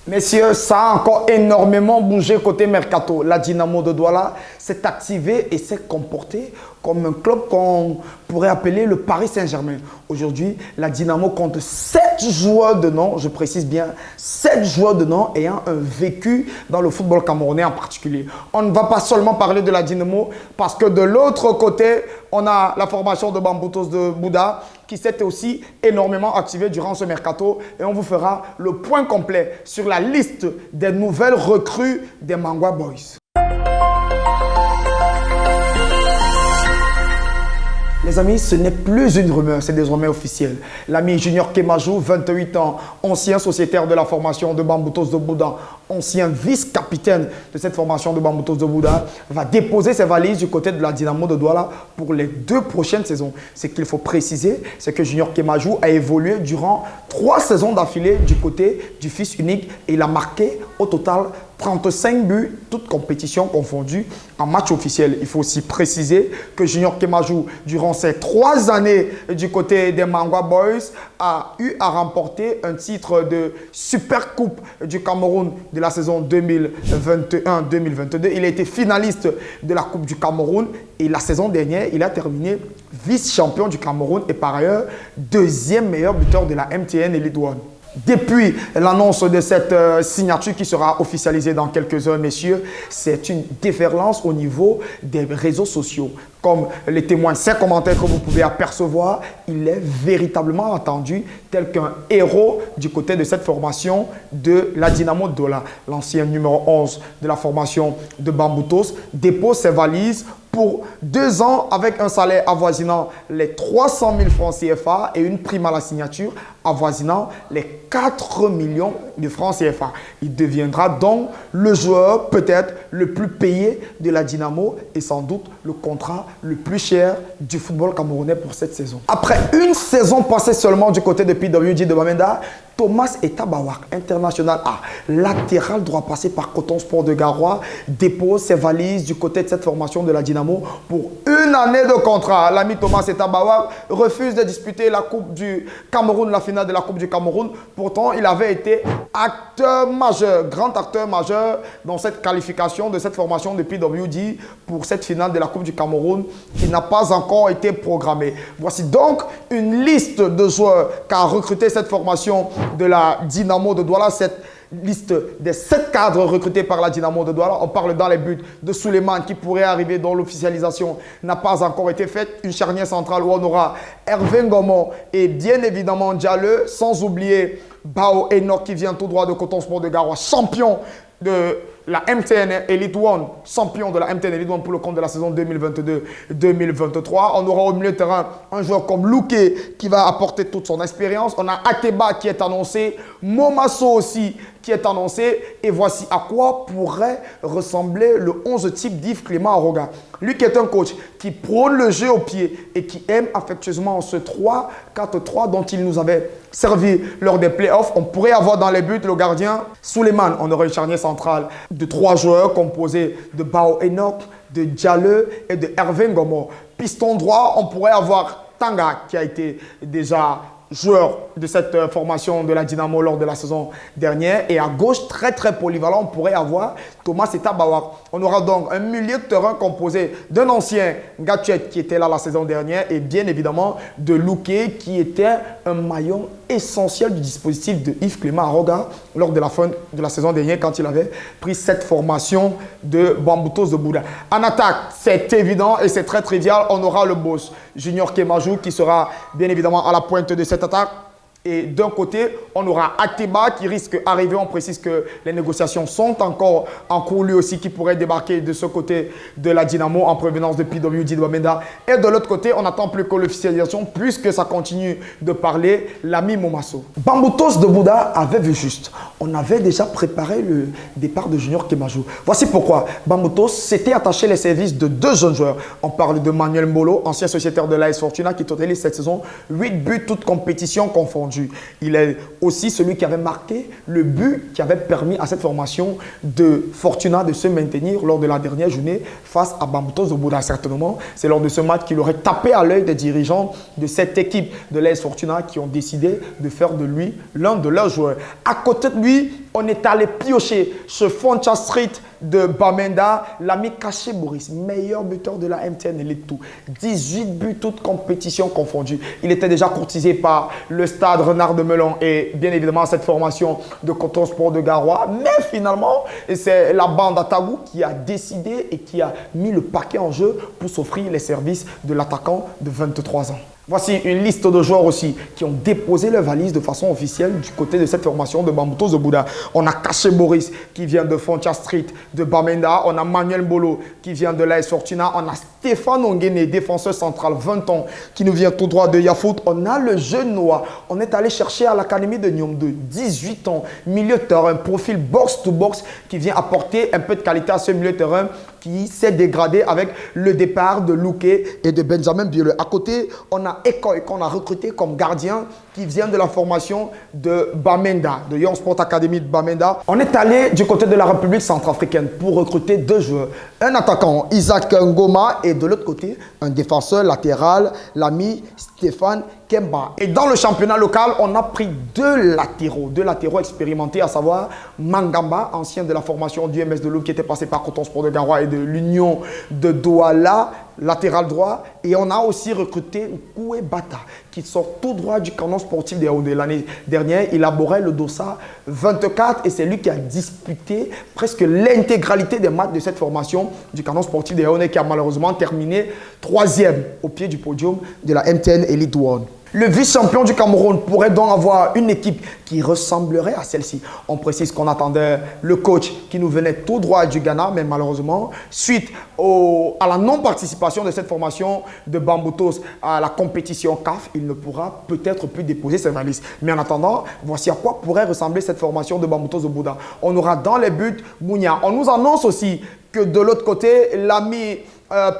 Messieurs, ça a encore énormément bougé côté Mercato. La Dynamo de Douala s'est activée et s'est comportée comme un club qu'on pourrait appeler le Paris Saint-Germain. Aujourd'hui, la Dynamo compte 7 joueurs de nom, je précise bien, 7 joueurs de nom ayant un vécu dans le football camerounais en particulier. On ne va pas seulement parler de la Dynamo parce que de l'autre côté, on a la formation de Bamboutos de Bouddha qui s'est aussi énormément activée durant ce mercato et on vous fera le point complet sur la liste des nouvelles recrues des Mangwa Boys. Les amis, ce n'est plus une rumeur, c'est désormais officiel. L'ami Junior Kemajou, 28 ans, ancien sociétaire de la formation de Bamboutos de Bouddha, ancien vice-capitaine de cette formation de Bamboutos de Bouddha, va déposer ses valises du côté de la Dynamo de Douala pour les 2 prochaines saisons. Ce qu'il faut préciser, c'est que Junior Kemajou a évolué durant 3 saisons d'affilée du côté du fils unique et il a marqué au total 35 buts, toutes compétitions confondues, en match officiel. Il faut aussi préciser que Junior Kemajou, durant ces 3 années du côté des Mangwa Boys, a eu à remporter un titre de Super Coupe du Cameroun de la saison 2021-2022. Il a été finaliste de la Coupe du Cameroun et la saison dernière, il a terminé vice-champion du Cameroun et par ailleurs, 2e meilleur buteur de la MTN Elite One. Depuis l'annonce de cette signature qui sera officialisée dans quelques heures, messieurs, c'est une déferlance au niveau des réseaux sociaux. Comme les témoins, ces commentaires que vous pouvez apercevoir, il est véritablement attendu tel qu'un héros du côté de cette formation de la Dynamo de Douala. L'ancien numéro 11 de la formation de Bamboutos dépose ses valises pour 2 ans avec un salaire avoisinant les 300 000 francs CFA et une prime à la signature avoisinant les 4 millions de francs CFA. Il deviendra donc le joueur peut-être le plus payé de la Dynamo et sans doute le contrat le plus cher du football camerounais pour cette saison. Après une saison passée seulement du côté de PWG de Bamenda, Thomas Etabawak, international A, latéral droit passé par Coton Sport de Garoua, dépose ses valises du côté de cette formation de la Dynamo pour 1 année de contrat. L'ami Thomas Etabawak refuse de disputer la Coupe du Cameroun, la finale de la Coupe du Cameroun. Pourtant, il avait été acteur majeur, grand acteur majeur dans cette qualification de cette formation de PWG pour cette finale de la Coupe du Cameroun qui n'a pas encore été programmée. Voici donc une liste de joueurs qu'a recruté cette formation de la Dynamo de Douala, cette liste des 7 cadres recrutés par la Dynamo de Douala. On parle dans les buts de Souleymane qui pourrait arriver dont l'officialisation n'a pas encore été faite. Une charnière centrale où on aura Hervé Ngomon et bien évidemment Diallo, sans oublier Bao Enoch qui vient tout droit de Coton Sport de Garoua, champion de la MTN Elite One, champion de la MTN Elite One pour le compte de la saison 2022-2023. On aura au milieu de terrain un joueur comme Louké qui va apporter toute son expérience. On a Ateba qui est annoncé, Momasso aussi qui est annoncé. Et voici à quoi pourrait ressembler le 11 type d'Yves Clément Aroga. Lui qui est un coach qui prône le jeu au pied et qui aime affectueusement ce 3-4-3 dont il nous avait servi lors des playoffs. On pourrait avoir dans les buts le gardien Souleymane. On aurait une charnière centrale de 3 joueurs composés de Bao Enoch, de Diallo et de Hervé Ngomon. Piston droit, on pourrait avoir Tanga qui a été déjà joueur de cette formation de la Dynamo lors de la saison dernière. Et à gauche, très polyvalent, on pourrait avoir Thomas Etabawak. On aura donc un milieu de terrain composé d'un ancien Gatchouet qui était là la saison dernière et bien évidemment de Louké qui était un maillon essentiel du dispositif de Yves Clément Aroga lors de la fin de la saison dernière quand il avait pris cette formation de Bamboutos de Bouddha. En attaque, c'est évident et c'est très trivial. On aura le boss Junior Kemajou qui sera bien évidemment à la pointe de cette attaque. Et d'un côté, on aura Ateba qui risque d'arriver. On précise que les négociations sont encore en cours, lui aussi, qui pourrait débarquer de ce côté de la Dynamo en provenance de PWG de Bamenda. Et de l'autre côté, on n'attend plus que l'officialisation puisque ça continue de parler l'ami Momasso. Bamboutos de Bouddha avait vu juste. On avait déjà préparé le départ de Junior Kemajou. Voici pourquoi. Bamboutos s'était attaché les services de 2 jeunes joueurs. On parle de Manuel Mbolo, ancien sociétaire de l'AS Fortuna qui totalise cette saison 8 buts, toutes compétitions confondues. Il est aussi celui qui avait marqué le but qui avait permis à cette formation de Fortuna de se maintenir lors de la dernière journée face à Bamboutos de Bouddha. Certainement, c'est lors de ce match qu'il aurait tapé à l'œil des dirigeants de cette équipe de l'AS Fortuna qui ont décidé de faire de lui l'un de leurs joueurs. À côté de lui, on est allé piocher ce Foncha Street de Bamenda, l'ami Caché Boris, meilleur buteur de la MTN Elite 2. 18 buts, toutes compétitions confondues. Il était déjà courtisé par le stade Renard de Melon et bien évidemment cette formation de Coton Sport de Garoua. Mais finalement, c'est la bande à Tagou qui a décidé et qui a mis le paquet en jeu pour s'offrir les services de l'attaquant de 23 ans. Voici une liste de joueurs aussi qui ont déposé leur valise de façon officielle du côté de cette formation de Bambutos de Bouddha. On a Caché Boris qui vient de Foncha Street de Bamenda. On a Manuel Mbolo qui vient de l'AS Fortuna. On a Stéphane Ongene, défenseur central, 20 ans, qui nous vient tout droit de Yafoot. On a le jeune Noah. On est allé chercher à l'académie de Nyom 2, 18 ans, milieu de terrain, profil box-to-box qui vient apporter un peu de qualité à ce milieu de terrain qui s'est dégradé avec le départ de Louké et de Benjamin Bioleux. À côté, on a Ekoy qu'on a recruté comme gardien qui vient de la formation de Bamenda, de Young Sport Academy de Bamenda. On est allé du côté de la République centrafricaine pour recruter 2 joueurs. Un attaquant, Isaac Ngoma, et de l'autre côté, un défenseur latéral, l'ami Stéphane Kemba. Et dans le championnat local, on a pris 2 latéraux expérimentés, à savoir Mangamba, ancien de la formation du MS de Loup qui était passé par Coton Sport de Garoua et de l'Union de Douala, latéral droit. Et on a aussi recruté Koué Bata, qui sort tout droit du canon sportif des Yaoundé. L'année dernière, il élaborait le dossard 24 et c'est lui qui a disputé presque l'intégralité des matchs de cette formation du canon sportif des Yaoundé qui a malheureusement terminé 3e au pied du podium de la MTN Elite 1. Le vice-champion du Cameroun pourrait donc avoir une équipe qui ressemblerait à celle-ci. On précise qu'on attendait le coach qui nous venait tout droit du Ghana, mais malheureusement, suite à la non-participation de cette formation de Bambutos à la compétition CAF, il ne pourra peut-être plus déposer ses valises. Mais en attendant, voici à quoi pourrait ressembler cette formation de Bambutos de Bouddha. On aura dans les buts Mounia. On nous annonce aussi que de l'autre côté, l'ami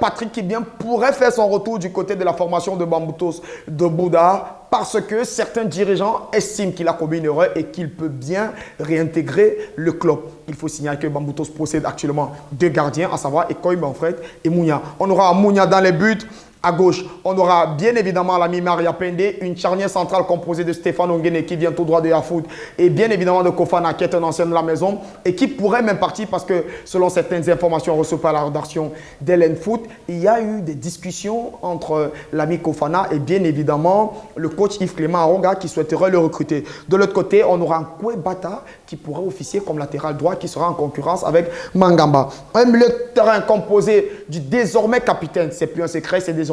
Patrick Kibien pourrait faire son retour du côté de la formation de Bambutos de Bouddha parce que certains dirigeants estiment qu'il a commis une erreur et qu'il peut bien réintégrer le club. Il faut signaler que Bambutos possède actuellement 2 gardiens, à savoir Ekoy Manfred et Mounia. On aura Mounia dans les buts. À gauche, on aura bien évidemment l'ami Maria Pendé, une charnière centrale composée de Stéphane Ongene qui vient tout droit de Yafoot et bien évidemment de Kofana qui est un ancien de la maison et qui pourrait même partir parce que selon certaines informations reçues par la rédaction d'Hélène Foot, il y a eu des discussions entre l'ami Kofana et bien évidemment le coach Yves Clément Aronga qui souhaiterait le recruter. De l'autre côté, on aura un Koué Bata qui pourrait officier comme latéral droit qui sera en concurrence avec Mangamba. Un milieu de terrain composé du désormais capitaine, c'est plus un secret, c'est désormais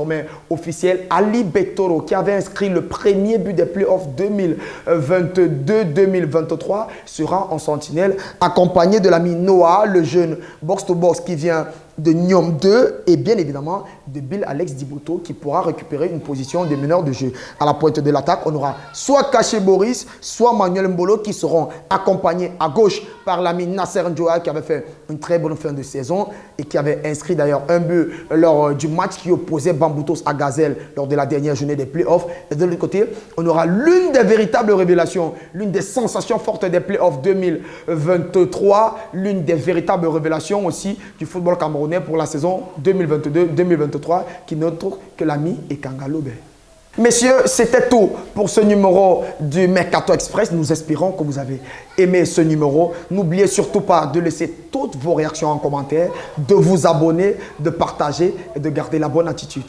officiel, Ali Betoro qui avait inscrit le premier but des playoffs 2022-2023 sera en sentinelle accompagné de l'ami Noah, le jeune box-to-box qui vient de Nyom 2 et bien évidemment de Bill Alex Diboto qui pourra récupérer une position de meneur de jeu. À la pointe de l'attaque, on aura soit Caché Boris, soit Manuel Mbolo qui seront accompagnés à gauche par l'ami Nasser Ndjoa qui avait fait une très bonne fin de saison et qui avait inscrit d'ailleurs un but lors du match qui opposait Bambutos à Gazelle lors de la dernière journée des playoffs. Et de l'autre côté, on aura l'une des véritables révélations, l'une des sensations fortes des playoffs 2023, l'une des véritables révélations aussi du football camerounais pour la saison 2022-2023 qui n'est autre que l'ami Ekanga Lobé. Messieurs, c'était tout pour ce numéro du Mercato Express. Nous espérons que vous avez aimé ce numéro. N'oubliez surtout pas de laisser toutes vos réactions en commentaire, de vous abonner, de partager et de garder la bonne attitude.